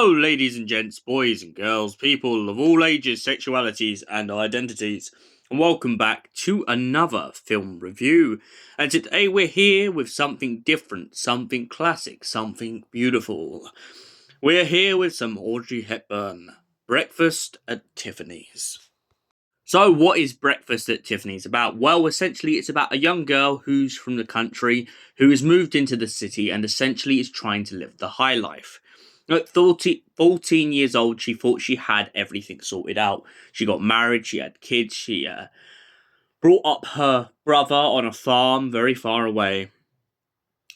Hello, ladies and gents, boys and girls, people of all ages, sexualities, and identities, and welcome back to another film review. And today we're here with something different, something classic, something beautiful. We're here with some Audrey Hepburn, Breakfast at Tiffany's. So, what is Breakfast at Tiffany's about? Well, essentially, it's about a young girl who's from the country, who has moved into the city, and essentially is trying to live the high life. At 14 years old, she thought she had everything sorted out. She got married, she had kids, she brought up her brother on a farm very far away.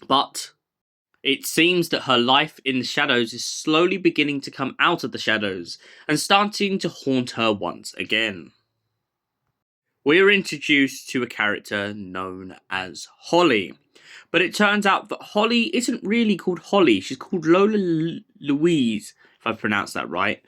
But it seems that her life in the shadows is slowly beginning to come out of the shadows and starting to haunt her once again. We are introduced to a character known as Holly. But it turns out that Holly isn't really called Holly. She's called Lola Louise, if I pronounced that right.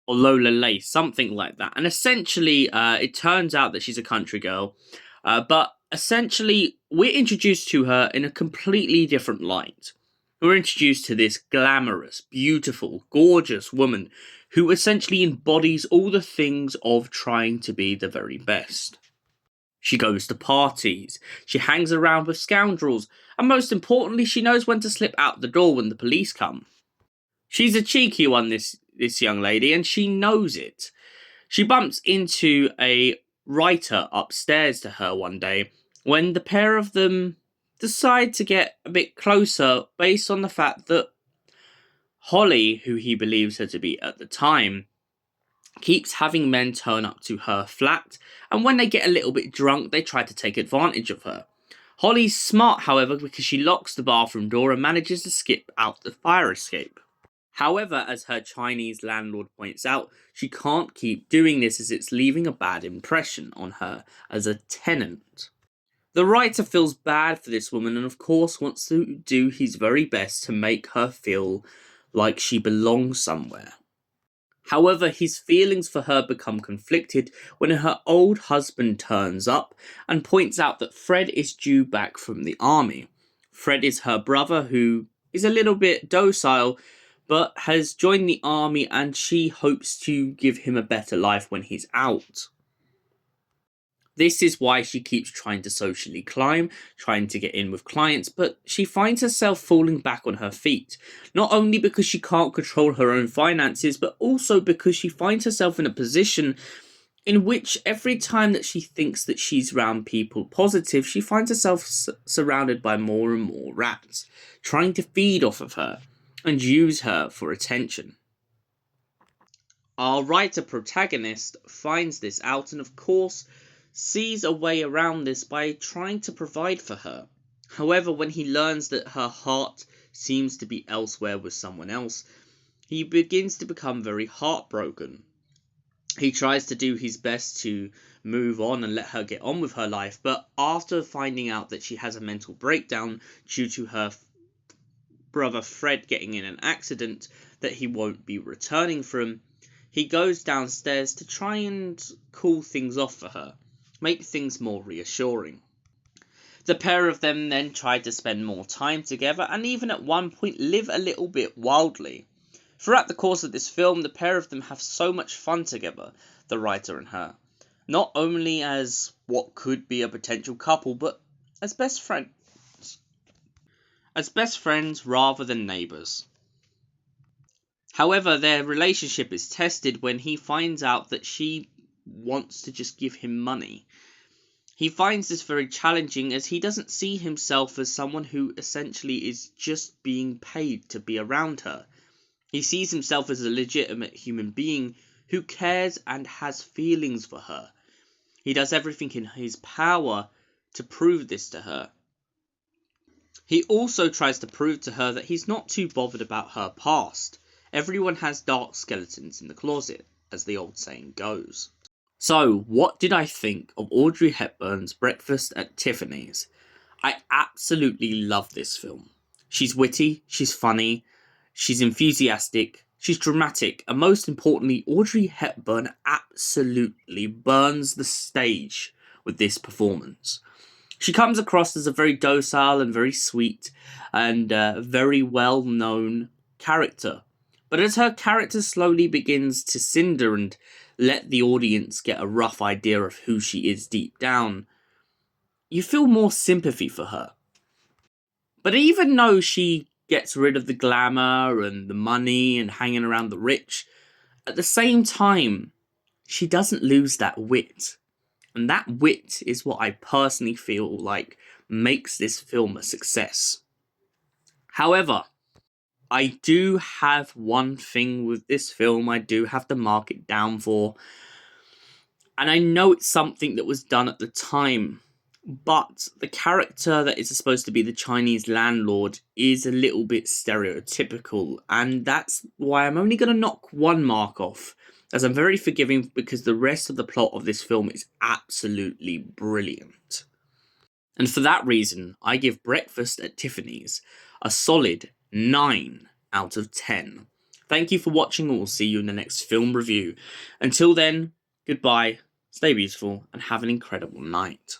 Or Lola Lace, something like that. And essentially, it turns out that she's a country girl. But essentially, we're introduced to her in a completely different light. We're introduced to this glamorous, beautiful, gorgeous woman who essentially embodies all the things of trying to be the very best. She goes to parties, she hangs around with scoundrels, and most importantly, she knows when to slip out the door when the police come. She's a cheeky one, this young lady, and she knows it. She bumps into a writer upstairs to her one day when the pair of them decide to get a bit closer based on the fact that Holly, who he believes her to be at the time, keeps having men turn up to her flat, and when they get a little bit drunk, they try to take advantage of her. Holly's smart, however, because she locks the bathroom door and manages to skip out the fire escape. However, as her Chinese landlord points out, she can't keep doing this as it's leaving a bad impression on her as a tenant. The writer feels bad for this woman and of course wants to do his very best to make her feel like she belongs somewhere. However, his feelings for her become conflicted when her old husband turns up and points out that Fred is due back from the army. Fred is her brother who is a little bit docile but has joined the army and she hopes to give him a better life when he's out. This is why she keeps trying to socially climb, trying to get in with clients, but she finds herself falling back on her feet. Not only because she can't control her own finances, but also because she finds herself in a position in which every time that she thinks that she's around people positive, she finds herself surrounded by more and more rats, trying to feed off of her and use her for attention. Our writer protagonist finds this out and of course sees a way around this by trying to provide for her. However, when he learns that her heart seems to be elsewhere with someone else, he begins to become very heartbroken. He tries to do his best to move on and let her get on with her life, but after finding out that she has a mental breakdown due to her brother Fred getting in an accident that he won't be returning from, he goes downstairs to try and cool things off for her, make things more reassuring. The pair of them then try to spend more time together and even at one point live a little bit wildly. Throughout the course of this film, the pair of them have so much fun together, the writer and her. Not only as what could be a potential couple, but as best friends. As best friends rather than neighbours. However, their relationship is tested when he finds out that she wants to just give him money. He finds this very challenging as he doesn't see himself as someone who essentially is just being paid to be around her. He sees himself as a legitimate human being who cares and has feelings for her. He does everything in his power to prove this to her. He also tries to prove to her that he's not too bothered about her past. Everyone has dark skeletons in the closet, as the old saying goes. So, what did I think of Audrey Hepburn's Breakfast at Tiffany's? I absolutely love this film. She's witty, she's funny, she's enthusiastic, she's dramatic, and most importantly, Audrey Hepburn absolutely burns the stage with this performance. She comes across as a very docile and very sweet and very well-known character. But as her character slowly begins to cinder and let the audience get a rough idea of who she is deep down, you feel more sympathy for her. But even though she gets rid of the glamour and the money and hanging around the rich, at the same time, she doesn't lose that wit. And that wit is what I personally feel like makes this film a success. However, I do have one thing with this film I do have to mark it down for. And I know it's something that was done at the time, but the character that is supposed to be the Chinese landlord is a little bit stereotypical, and that's why I'm only going to knock one mark off, as I'm very forgiving because the rest of the plot of this film is absolutely brilliant. And for that reason, I give Breakfast at Tiffany's a solid 9 out of 10. Thank you for watching, and we'll see you in the next film review. Until then, goodbye, stay beautiful, and have an incredible night.